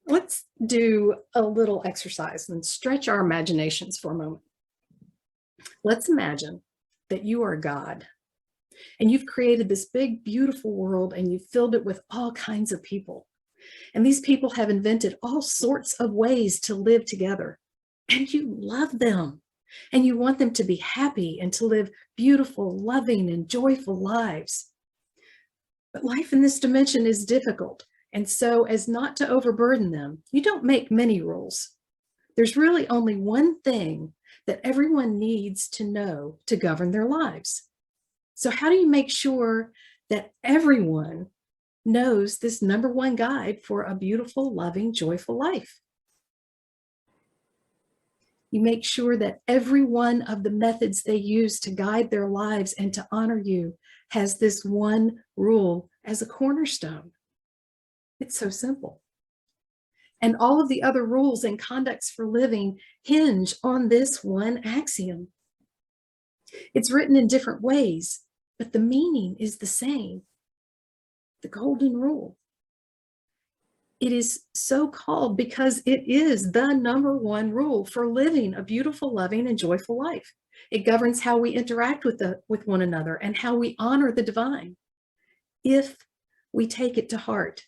Let's do a little exercise and stretch our imaginations for a moment. Let's imagine that you are God and you've created this big, beautiful world and you've filled it with all kinds of people. And these people have invented all sorts of ways to live together. And you love them and you want them to be happy and to live beautiful, loving, and joyful lives. But life in this dimension is difficult. And so, as not to overburden them, you don't make many rules. There's really only one thing that everyone needs to know to govern their lives. So, how do you make sure that everyone knows this number one guide for a beautiful, loving, joyful life? You make sure that every one of the methods they use to guide their lives and to honor you has this one rule as a cornerstone. It's so simple. And all of the other rules and conducts for living hinge on this one axiom. It's written in different ways, but the meaning is the same. The golden rule. It is so called because it is the number one rule for living a beautiful, loving, and joyful life. It governs how we interact with one another and how we honor the divine. If we take it to heart,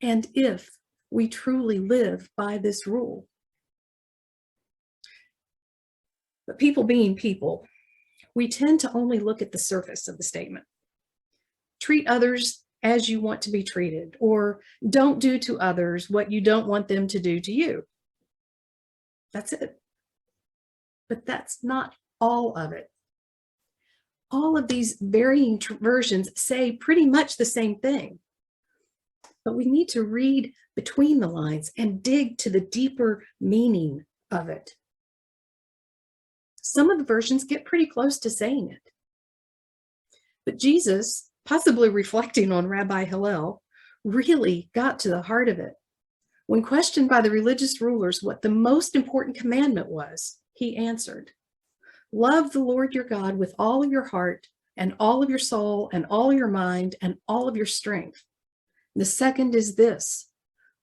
and if we truly live by this rule. But people being people, we tend to only look at the surface of the statement. Treat others as you want to be treated, or don't do to others what you don't want them to do to you. That's it. But that's not all of it. All of these varying versions say pretty much the same thing. But we need to read between the lines and dig to the deeper meaning of it. Some of the versions get pretty close to saying it. But Jesus, possibly reflecting on Rabbi Hillel, really got to the heart of it. When questioned by the religious rulers what the most important commandment was, he answered, "Love the Lord your God with all of your heart and all of your soul and all your mind and all of your strength. The second is this,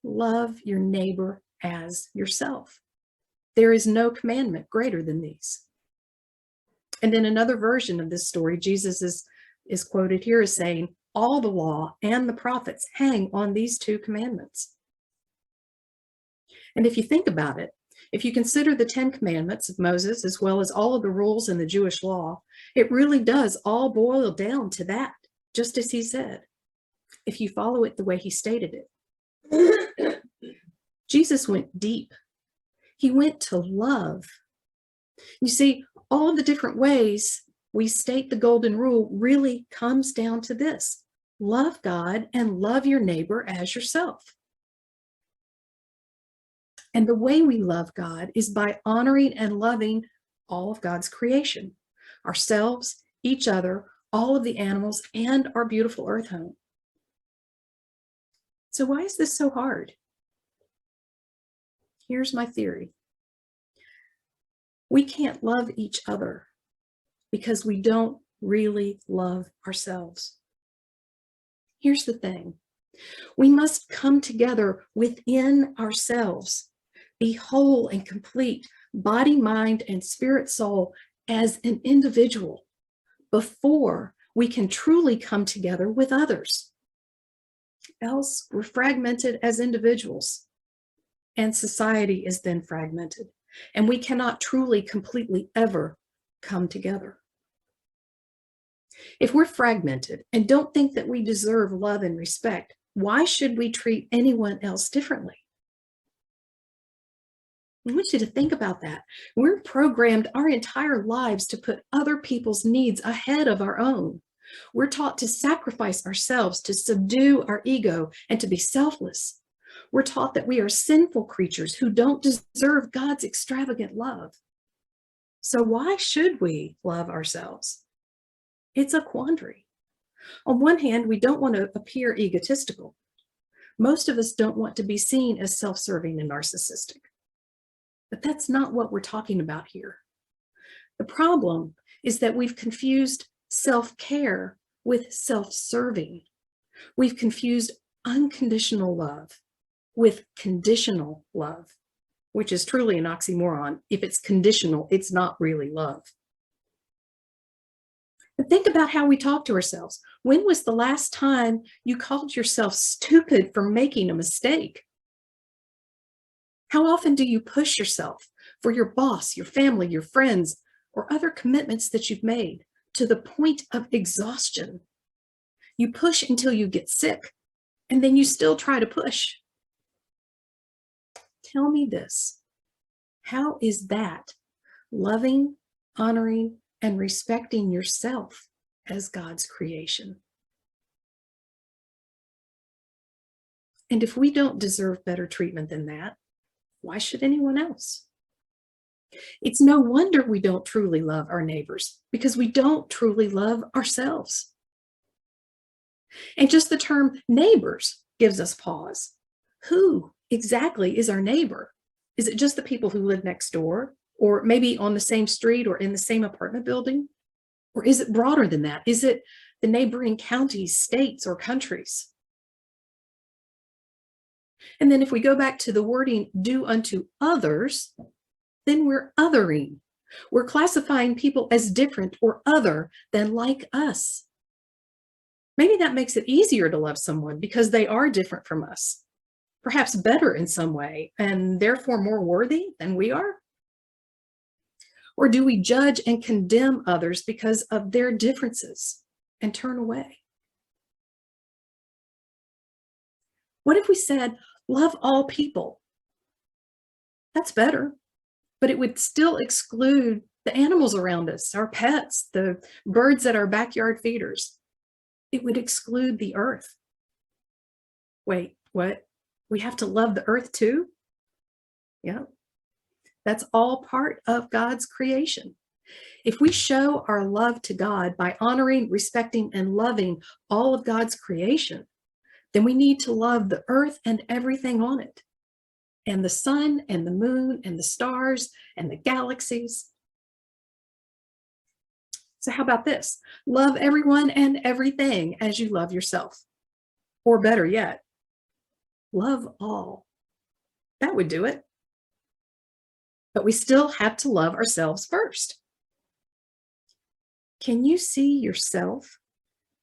love your neighbor as yourself. There is no commandment greater than these." And in another version of this story, Jesus is quoted here as saying, all the law and the prophets hang on these two commandments. And if you think about it, if you consider the 10 commandments of Moses, as well as all of the rules in the Jewish law, it really does all boil down to that, just as he said, if you follow it the way he stated it. Jesus went deep. He went to love. You see, all of the different ways we state the golden rule really comes down to this: love God and love your neighbor as yourself. And the way we love God is by honoring and loving all of God's creation, ourselves, each other, all of the animals, and our beautiful earth home. So why is this so hard? Here's my theory. We can't love each other because we don't really love ourselves. Here's the thing. We must come together within ourselves, be whole and complete, body, mind, and spirit, soul, as an individual before we can truly come together with others. Else, we're fragmented as individuals, and society is then fragmented, and we cannot truly, completely ever come together. If we're fragmented and don't think that we deserve love and respect, why should we treat anyone else differently? I want you to think about that. We're programmed our entire lives to put other people's needs ahead of our own. We're taught to sacrifice ourselves, to subdue our ego, and to be selfless. We're taught that we are sinful creatures who don't deserve God's extravagant love. So why should we love ourselves? It's a quandary. On one hand, we don't want to appear egotistical. Most of us don't want to be seen as self-serving and narcissistic. But that's not what we're talking about here. The problem is that we've confused self-care with self-serving. We've confused unconditional love with conditional love, which is truly an oxymoron. If it's conditional, it's not really love. And think about how we talk to ourselves. When was the last time you called yourself stupid for making a mistake? How often do you push yourself for your boss, your family, your friends, or other commitments that you've made to the point of exhaustion? You push until you get sick, and then you still try to push. Tell me this. How is that loving, honoring, and respecting yourself as God's creation? And if we don't deserve better treatment than that, why should anyone else? It's no wonder we don't truly love our neighbors, because we don't truly love ourselves. And just the term neighbors gives us pause. Who exactly is our neighbor? Is it just the people who live next door, or maybe on the same street or in the same apartment building? Or is it broader than that? Is it the neighboring counties, states, or countries? And then if we go back to the wording, do unto others, then we're othering. We're classifying people as different or other than like us. Maybe that makes it easier to love someone because they are different from us, perhaps better in some way, and therefore more worthy than we are? Or do we judge and condemn others because of their differences and turn away? What if we said, love all people? That's better, but it would still exclude the animals around us, our pets, the birds at our backyard feeders. It would exclude the earth. Wait, what? We have to love the earth too? Yeah, that's all part of God's creation. If we show our love to God by honoring, respecting, and loving all of God's creation, then we need to love the earth and everything on it, and the sun and the moon and the stars and the galaxies. So how about this? Love everyone and everything as you love yourself. Or better yet, love all. That would do it. But we still have to love ourselves first. Can you see yourself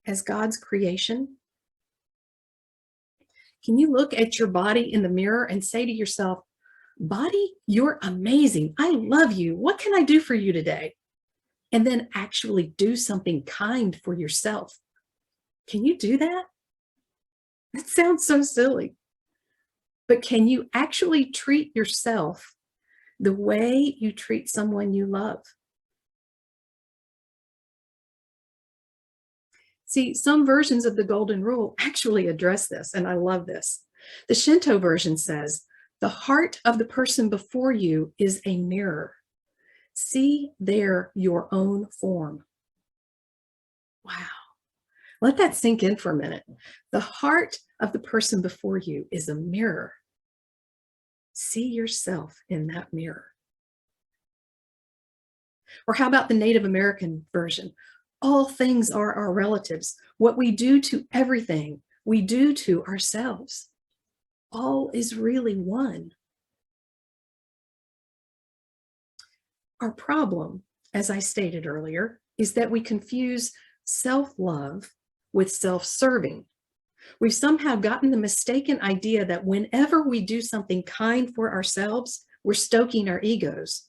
as God's creation? Can you look at your body in the mirror and say to yourself, body, you're amazing. I love you. What can I do for you today? And then actually do something kind for yourself. Can you do that? That sounds so silly. But can you actually treat yourself the way you treat someone you love? See, some versions of the Golden Rule actually address this, and I love this. The Shinto version says, the heart of the person before you is a mirror. See there your own form. Wow. Let that sink in for a minute. The heart of the person before you is a mirror. See yourself in that mirror. Or how about the Native American version? All things are our relatives. What we do to everything, we do to ourselves. All is really one. Our problem, as I stated earlier, is that we confuse self-love with self-serving. We've somehow gotten the mistaken idea that whenever we do something kind for ourselves, we're stoking our egos.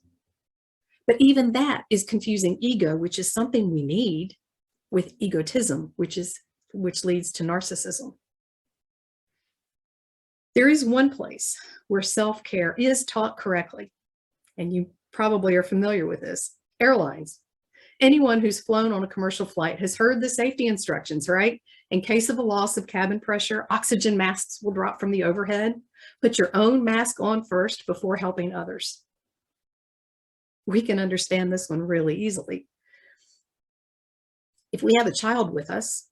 But even that is confusing ego, which is something we need, with egotism, which leads to narcissism. There is one place where self-care is taught correctly, and you probably are familiar with this: airlines. Anyone who's flown on a commercial flight has heard the safety instructions, right? In case of a loss of cabin pressure, oxygen masks will drop from the overhead. Put your own mask on first before helping others. We can understand this one really easily. If we have a child with us,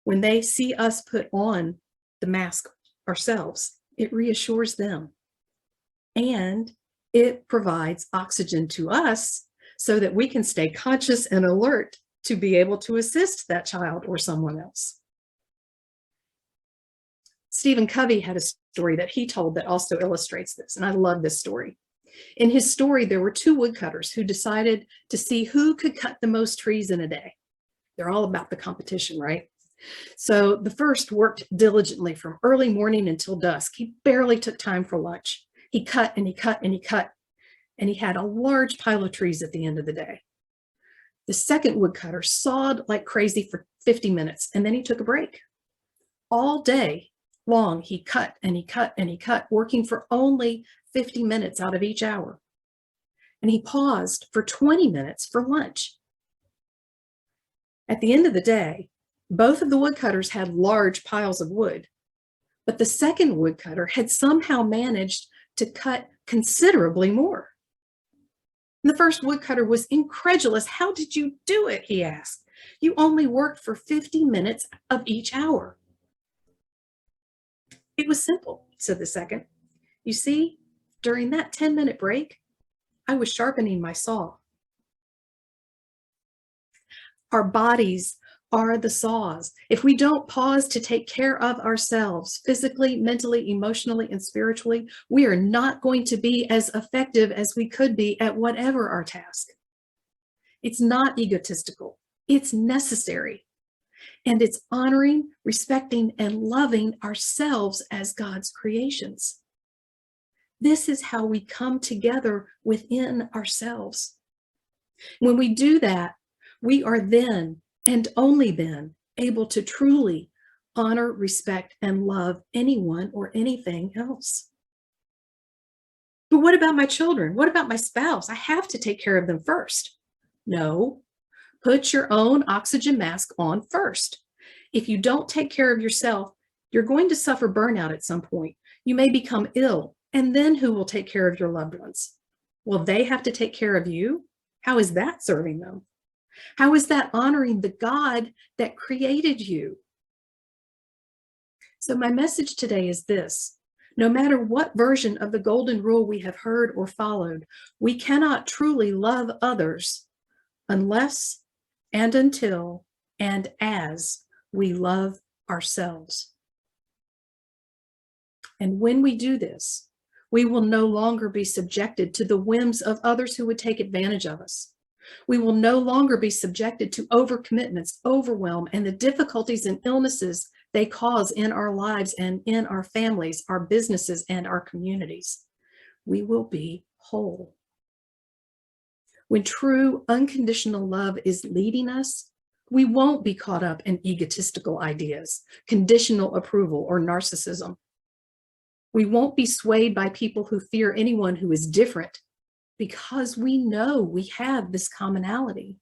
when they see us put on the mask ourselves, it reassures them. And it provides oxygen to us so that we can stay conscious and alert to be able to assist that child or someone else. Stephen Covey had a story that he told that also illustrates this, and I love this story. In his story, there were two woodcutters who decided to see who could cut the most trees in a day. They're all about the competition, right? So the first worked diligently from early morning until dusk. He barely took time for lunch. He cut and he cut and he cut, and he had a large pile of trees at the end of the day. The second woodcutter sawed like crazy for 50 minutes, and then he took a break. All day long, he cut and he cut and he cut, working for only 50 minutes out of each hour. And he paused for 20 minutes for lunch. At the end of the day, both of the woodcutters had large piles of wood, but the second woodcutter had somehow managed to cut considerably more. The first woodcutter was incredulous. "How did you do it?" he asked. "You only worked for 50 minutes of each hour." "It was simple," said the second. "You see, during that 10-minute break, I was sharpening my saw." Our bodies are the saws. If we don't pause to take care of ourselves physically, mentally, emotionally, and spiritually, we are not going to be as effective as we could be at whatever our task. It's not egotistical. It's necessary. And it's honoring, respecting, and loving ourselves as God's creations. This is how we come together within ourselves. When we do that, we are then and only then able to truly honor, respect, and love anyone or anything else. But what about my children? What about my spouse? I have to take care of them first. No, put your own oxygen mask on first. If you don't take care of yourself, you're going to suffer burnout at some point. You may become ill, and then who will take care of your loved ones? Will they have to take care of you? How is that serving them? How is that honoring the God that created you? So my message today is this: no matter what version of the golden rule we have heard or followed, we cannot truly love others unless and until and as we love ourselves. And when we do this, we will no longer be subjected to the whims of others who would take advantage of us. We will no longer be subjected to overcommitments, overwhelm, and the difficulties and illnesses they cause in our lives and in our families, our businesses, and our communities. We will be whole. When true unconditional love is leading us, we won't be caught up in egotistical ideas, conditional approval, or narcissism. We won't be swayed by people who fear anyone who is different, because we know we have this commonality.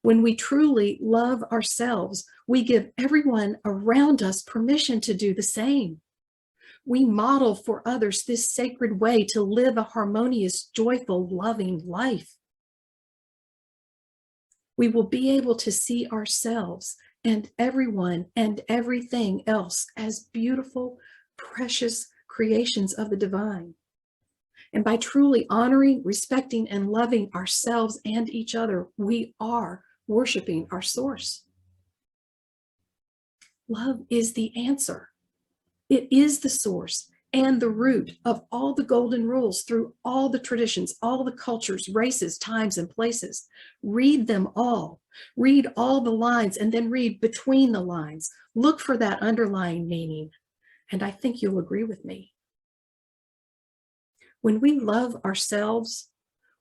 When we truly love ourselves, we give everyone around us permission to do the same. We model for others this sacred way to live a harmonious, joyful, loving life. We will be able to see ourselves and everyone and everything else as beautiful, precious creations of the divine. And by truly honoring, respecting, and loving ourselves and each other, we are worshiping our source. Love is the answer. It is the source and the root of all the golden rules through all the traditions, all the cultures, races, times, and places. Read them all. Read all the lines and then read between the lines. Look for that underlying meaning. And I think you'll agree with me. When we love ourselves,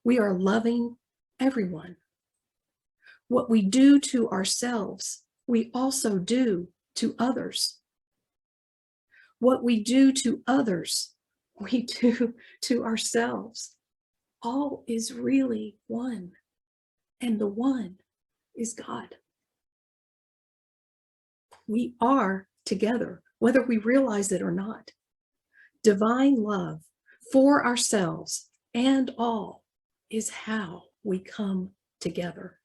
we are loving everyone. What we do to ourselves, we also do to others. What we do to others, we do to ourselves. All is really one, and the one is God. We are together, whether we realize it or not. Divine love for ourselves and all is how we come together.